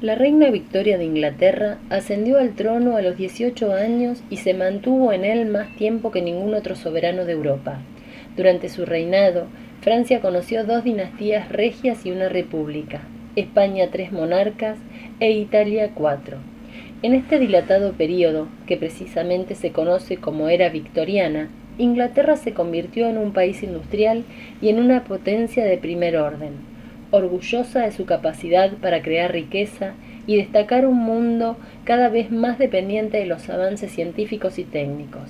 La reina Victoria de Inglaterra ascendió al trono a los 18 años y se mantuvo en él más tiempo que ningún otro soberano de Europa. Durante su reinado, Francia conoció 2 dinastías regias y una república, España 3 monarcas e Italia 4. En este dilatado período, que precisamente se conoce como era victoriana, Inglaterra se convirtió en un país industrial y en una potencia de primer orden, orgullosa de su capacidad para crear riqueza y destacar un mundo cada vez más dependiente de los avances científicos y técnicos.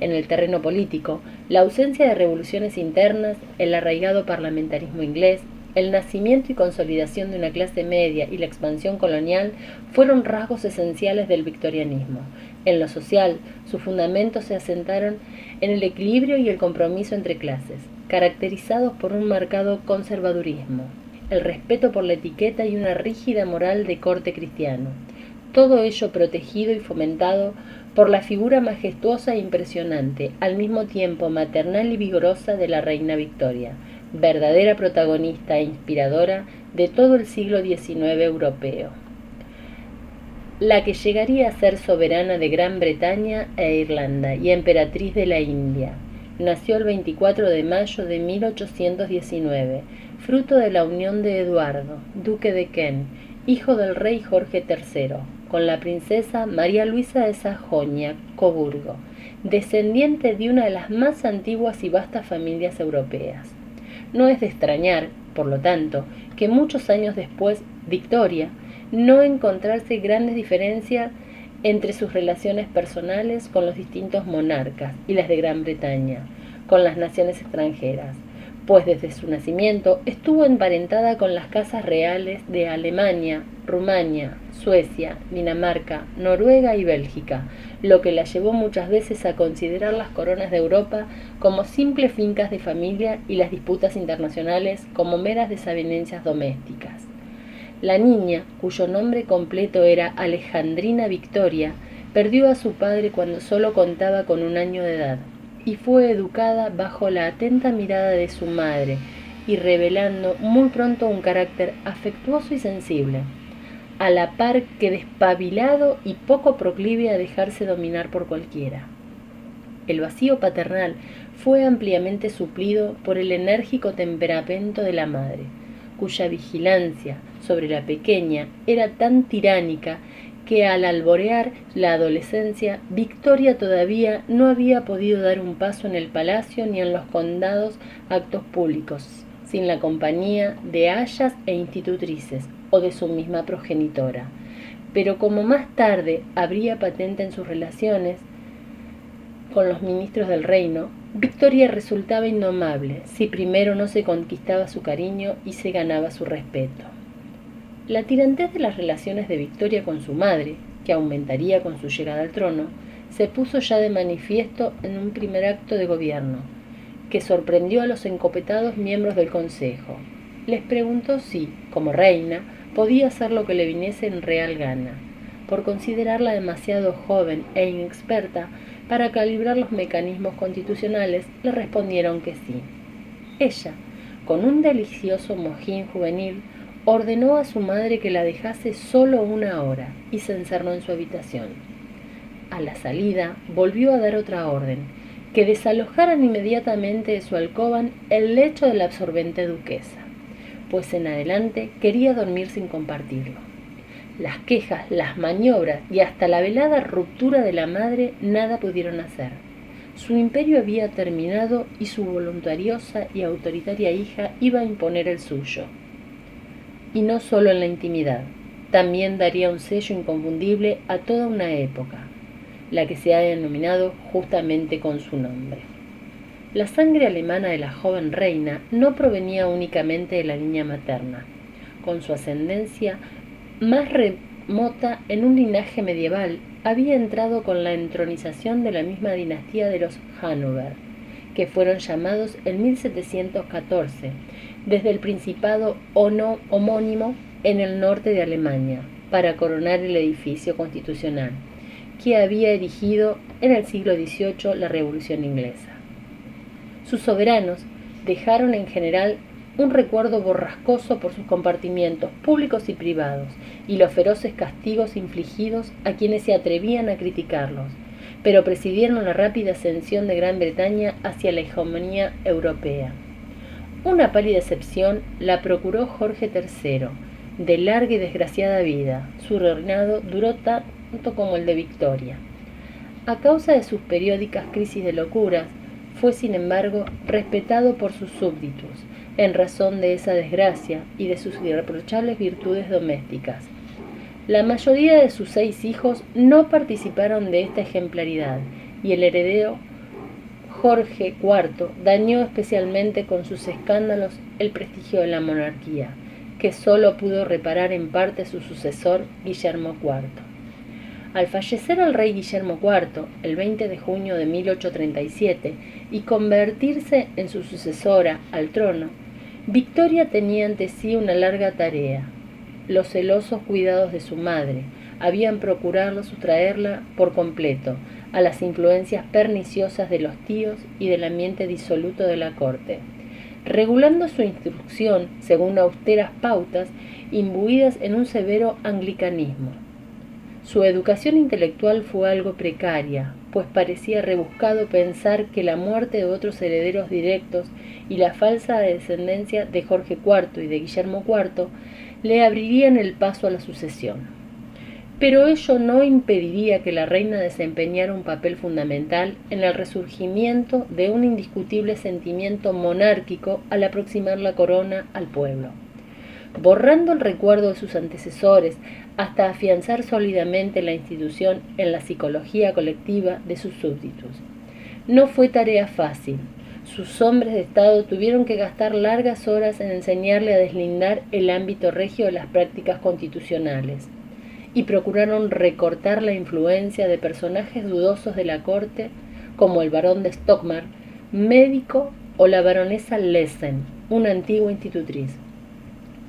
En el terreno político, la ausencia de revoluciones internas, el arraigado parlamentarismo inglés, el nacimiento y consolidación de una clase media y la expansión colonial fueron rasgos esenciales del victorianismo. En lo social, sus fundamentos se asentaron en el equilibrio y el compromiso entre clases, caracterizados por un marcado conservadurismo, el respeto por la etiqueta y una rígida moral de corte cristiano. Todo ello protegido y fomentado por la figura majestuosa e impresionante, al mismo tiempo maternal y vigorosa de la reina Victoria, verdadera protagonista e inspiradora de todo el siglo XIX europeo, la que llegaría a ser soberana de Gran Bretaña e Irlanda y emperatriz de la India. Nació el 24 de mayo de 1819, fruto de la unión de Eduardo, duque de Kent, hijo del rey Jorge III, con la princesa María Luisa de Sajonia-Coburgo, descendiente de una de las más antiguas y vastas familias europeas. No es de extrañar, por lo tanto, que muchos años después Victoria no encontrarse grandes diferencias entre sus relaciones personales con los distintos monarcas y las de Gran Bretaña, con las naciones extranjeras, pues desde su nacimiento estuvo emparentada con las casas reales de Alemania, Rumania, Suecia, Dinamarca, Noruega y Bélgica, lo que la llevó muchas veces a considerar las coronas de Europa como simples fincas de familia y las disputas internacionales como meras desavenencias domésticas. La niña, cuyo nombre completo era Alejandrina Victoria, perdió a su padre cuando solo contaba con 1 año de edad y fue educada bajo la atenta mirada de su madre y revelando muy pronto un carácter afectuoso y sensible, a la par que despabilado y poco proclive a dejarse dominar por cualquiera. El vacío paternal fue ampliamente suplido por el enérgico temperamento de la madre, cuya vigilancia sobre la pequeña era tan tiránica que al alborear la adolescencia, Victoria todavía no había podido dar un paso en el palacio ni en los condados actos públicos, sin la compañía de ayas e institutrices o de su misma progenitora. Pero como más tarde habría patente en sus relaciones con los ministros del reino, Victoria resultaba indomable si primero no se conquistaba su cariño y se ganaba su respeto. La tirantez de las relaciones de Victoria con su madre, que aumentaría con su llegada al trono, se puso ya de manifiesto en un primer acto de gobierno, que sorprendió a los encopetados miembros del Consejo. Les preguntó si, como reina, podía hacer lo que le viniese en real gana. Por considerarla demasiado joven e inexperta para calibrar los mecanismos constitucionales, le respondieron que sí. Ella, con un delicioso mojín juvenil, ordenó a su madre que la dejase solo 1 hora y se encerró en su habitación. A la salida volvió a dar otra orden, que desalojaran inmediatamente de su alcoba el lecho de la absorbente duquesa, pues en adelante quería dormir sin compartirlo. Las quejas, las maniobras y hasta la velada ruptura de la madre nada pudieron hacer. Su imperio había terminado y su voluntariosa y autoritaria hija iba a imponer el suyo. Y no solo en la intimidad, también daría un sello inconfundible a toda una época, la que se ha denominado justamente con su nombre. La sangre alemana de la joven reina no provenía únicamente de la línea materna, con su ascendencia más remota en un linaje medieval, había entrado con la entronización de la misma dinastía de los Hannover, que fueron llamados en 1714, desde el principado homónimo en el norte de Alemania, para coronar el edificio constitucional, que había erigido en el siglo XVIII la Revolución Inglesa. Sus soberanos dejaron en general un recuerdo borrascoso por sus compartimientos públicos y privados y los feroces castigos infligidos a quienes se atrevían a criticarlos, pero presidieron la rápida ascensión de Gran Bretaña hacia la hegemonía europea. Una pálida excepción la procuró Jorge III, de larga y desgraciada vida. Su reinado duró tanto como el de Victoria. A causa de sus periódicas crisis de locuras, fue sin embargo respetado por sus súbditos, en razón de esa desgracia y de sus irreprochables virtudes domésticas. La mayoría de sus 6 hijos no participaron de esta ejemplaridad, y el heredero Jorge IV dañó especialmente con sus escándalos el prestigio de la monarquía, que sólo pudo reparar en parte su sucesor Guillermo IV. Al fallecer el rey Guillermo IV el 20 de junio de 1837 y convertirse en su sucesora al trono, Victoria tenía ante sí una larga tarea. Los celosos cuidados de su madre habían procurado sustraerla por completo a las influencias perniciosas de los tíos y del ambiente disoluto de la corte, regulando su instrucción según austeras pautas imbuidas en un severo anglicanismo. Su educación intelectual fue algo precaria, pues parecía rebuscado pensar que la muerte de otros herederos directos y la falsa descendencia de Jorge IV y de Guillermo IV le abrirían el paso a la sucesión. Pero ello no impediría que la reina desempeñara un papel fundamental en el resurgimiento de un indiscutible sentimiento monárquico al aproximar la corona al pueblo, borrando el recuerdo de sus antecesores hasta afianzar sólidamente la institución en la psicología colectiva de sus súbditos. No fue tarea fácil. Sus hombres de Estado tuvieron que gastar largas horas en enseñarle a deslindar el ámbito regio de las prácticas constitucionales, y procuraron recortar la influencia de personajes dudosos de la corte, como el barón de Stockmar, médico, o la baronesa Lesen, una antigua institutriz.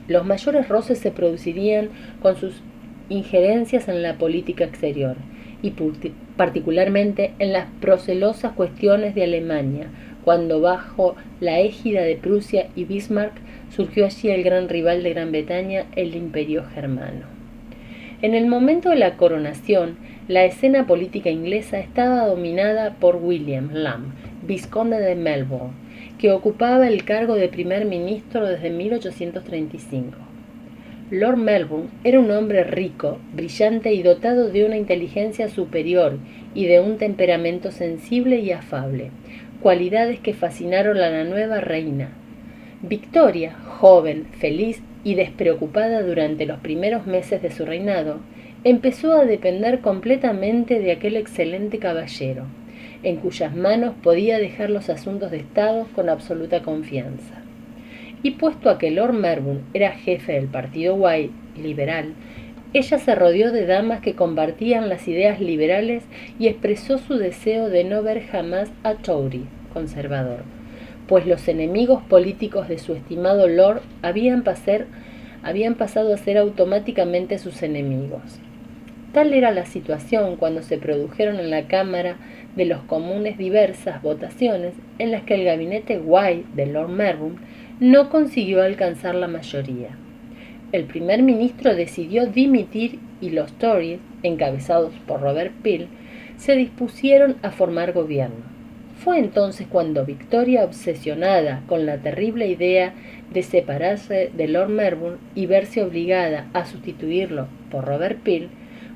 Los mayores roces se producirían con sus injerencias en la política exterior, y particularmente en las procelosas cuestiones de Alemania, cuando bajo la égida de Prusia y Bismarck surgió allí el gran rival de Gran Bretaña, el Imperio Germano. En el momento de la coronación, la escena política inglesa estaba dominada por William Lamb, vizconde de Melbourne, que ocupaba el cargo de primer ministro desde 1835. Lord Melbourne era un hombre rico, brillante y dotado de una inteligencia superior y de un temperamento sensible y afable, cualidades que fascinaron a la nueva reina. Victoria, joven, feliz y despreocupada durante los primeros meses de su reinado, empezó a depender completamente de aquel excelente caballero, en cuyas manos podía dejar los asuntos de Estado con absoluta confianza. Y puesto a que Lord Melbourne era jefe del partido Whig liberal, ella se rodeó de damas que compartían las ideas liberales y expresó su deseo de no ver jamás a Tory, conservador, pues los enemigos políticos de su estimado Lord habían pasado a ser automáticamente sus enemigos. Tal era la situación cuando se produjeron en la Cámara de los Comunes diversas votaciones en las que el gabinete Whig de Lord Melbourne no consiguió alcanzar la mayoría. El primer ministro decidió dimitir y los Tories, encabezados por Robert Peel, se dispusieron a formar gobierno. Fue entonces cuando Victoria, obsesionada con la terrible idea de separarse de Lord Melbourne y verse obligada a sustituirlo por Robert Peel,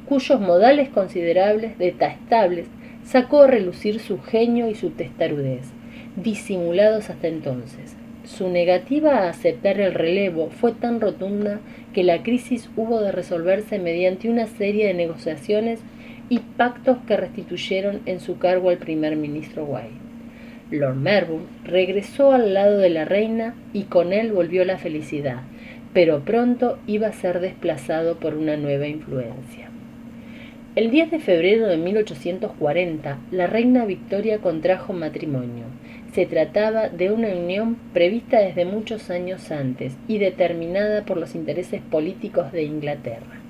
cuyos modales considerables detestables sacó a relucir su genio y su testarudez, disimulados hasta entonces. Su negativa a aceptar el relevo fue tan rotunda que la crisis hubo de resolverse mediante una serie de negociaciones y pactos que restituyeron en su cargo al primer ministro Whig. Lord Melbourne regresó al lado de la reina y con él volvió la felicidad, pero pronto iba a ser desplazado por una nueva influencia. El 10 de febrero de 1840, la reina Victoria contrajo matrimonio. Se trataba de una unión prevista desde muchos años antes y determinada por los intereses políticos de Inglaterra.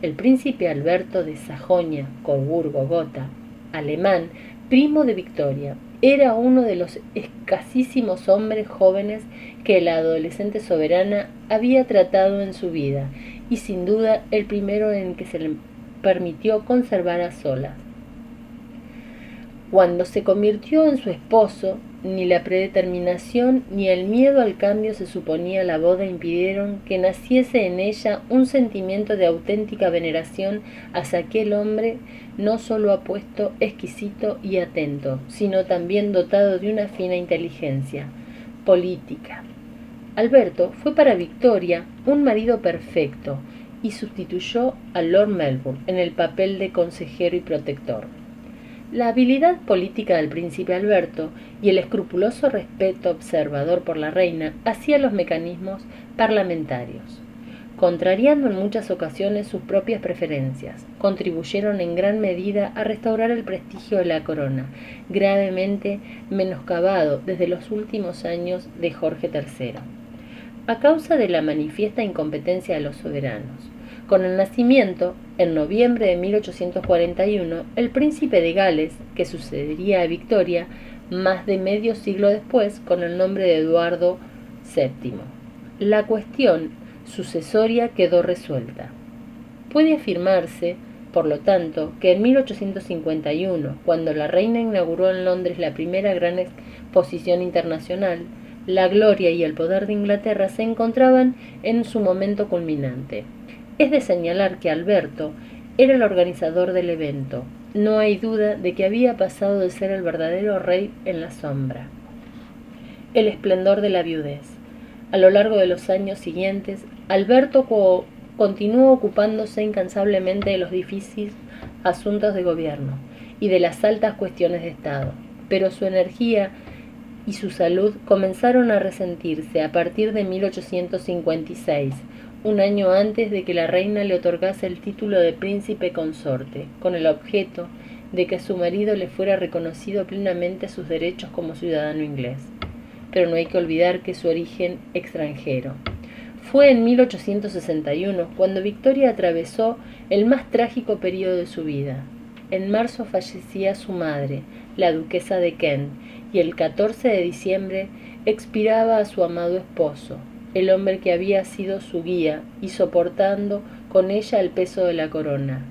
El príncipe Alberto de Sajonia-Coburgo-Gotha, alemán, primo de Victoria, Era uno de los escasísimos hombres jóvenes que la adolescente soberana había tratado en su vida, y sin duda el primero en que se le permitió conservar a solas. Cuando se convirtió en su esposo, ni la predeterminación ni el miedo al cambio se suponía la boda impidieron que naciese en ella un sentimiento de auténtica veneración hacia aquel hombre no solo apuesto, exquisito y atento, sino también dotado de una fina inteligencia política. Alberto fue para Victoria un marido perfecto y sustituyó a Lord Melbourne en el papel de consejero y protector. La habilidad política del príncipe Alberto y el escrupuloso respeto observador por la reina hacían los mecanismos parlamentarios. Contrariando en muchas ocasiones sus propias preferencias, contribuyeron en gran medida a restaurar el prestigio de la corona, gravemente menoscabado desde los últimos años de Jorge III, a causa de la manifiesta incompetencia de los soberanos. Con el nacimiento, en noviembre de 1841, el príncipe de Gales, que sucedería a Victoria más de medio siglo después con el nombre de Eduardo VII. La cuestión sucesoria quedó resuelta. Puede afirmarse, por lo tanto, que en 1851, cuando la reina inauguró en Londres la primera gran exposición internacional, la gloria y el poder de Inglaterra se encontraban en su momento culminante. Es de señalar que Alberto era el organizador del evento. No hay duda de que había pasado de ser el verdadero rey en la sombra. El esplendor de la viudez. A lo largo de los años siguientes, Alberto continuó ocupándose incansablemente de los difíciles asuntos de gobierno y de las altas cuestiones de Estado, pero su energía y su salud comenzaron a resentirse a partir de 1856, un año antes de que la reina le otorgase el título de príncipe consorte, con el objeto de que a su marido le fuera reconocido plenamente sus derechos como ciudadano inglés. Pero no hay que olvidar que su origen extranjero. Fue en 1861 cuando Victoria atravesó el más trágico periodo de su vida. En marzo fallecía su madre, la duquesa de Kent, y el 14 de diciembre expiraba a su amado esposo, el hombre que había sido su guía y soportando con ella el peso de la corona.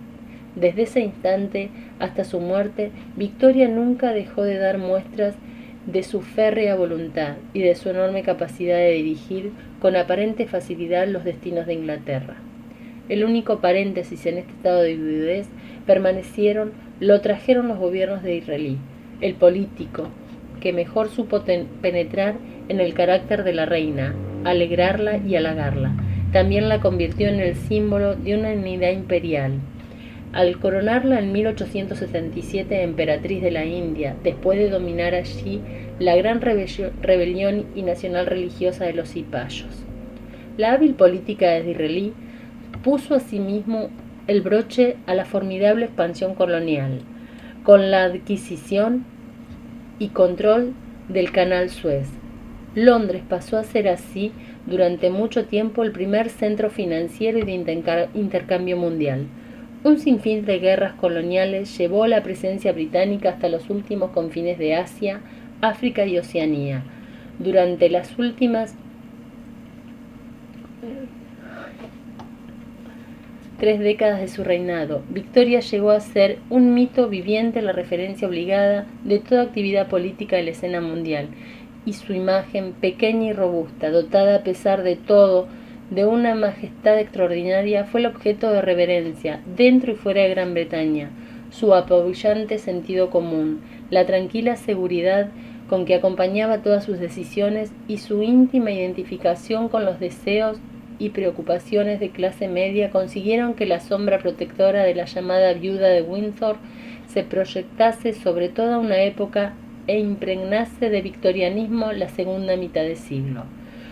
Desde ese instante hasta su muerte, Victoria nunca dejó de dar muestras de su férrea voluntad y de su enorme capacidad de dirigir con aparente facilidad los destinos de Inglaterra. El único paréntesis en este estado de viudez lo trajeron los gobiernos de Disraeli, el político, que mejor supo penetrar en el carácter de la reina, alegrarla y halagarla. También la convirtió en el símbolo de una unidad imperial. Al coronarla en 1877 emperatriz de la India, después de dominar allí la gran rebelión y nacional religiosa de los cipayos. La hábil política de Disraeli puso asimismo el broche a la formidable expansión colonial, con la adquisición y control del canal Suez. Londres pasó a ser así durante mucho tiempo el primer centro financiero y de intercambio mundial. Un sinfín de guerras coloniales llevó la presencia británica hasta los últimos confines de Asia, África y Oceanía. Durante las últimas 3 décadas de su reinado, Victoria llegó a ser un mito viviente, la referencia obligada de toda actividad política de la escena mundial, y su imagen, pequeña y robusta, dotada a pesar de todo de una majestad extraordinaria, fue el objeto de reverencia dentro y fuera de Gran Bretaña. Su apabullante sentido común, la tranquila seguridad con que acompañaba todas sus decisiones y su íntima identificación con los deseos y preocupaciones de clase media consiguieron que la sombra protectora de la llamada viuda de Windsor se proyectase sobre toda una época e impregnase de victorianismo la segunda mitad de siglo.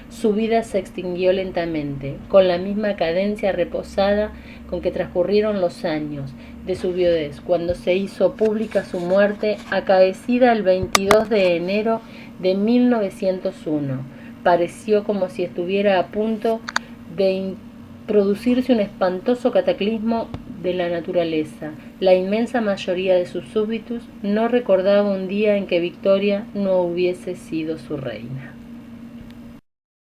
Su vida se extinguió lentamente, con la misma cadencia reposada con que transcurrieron los años de su viudez, cuando se hizo pública su muerte, acaecida el 22 de enero de 1901. Pareció como si estuviera a punto de producirse un espantoso cataclismo de la naturaleza, la inmensa mayoría de sus súbditos no recordaba un día en que Victoria no hubiese sido su reina.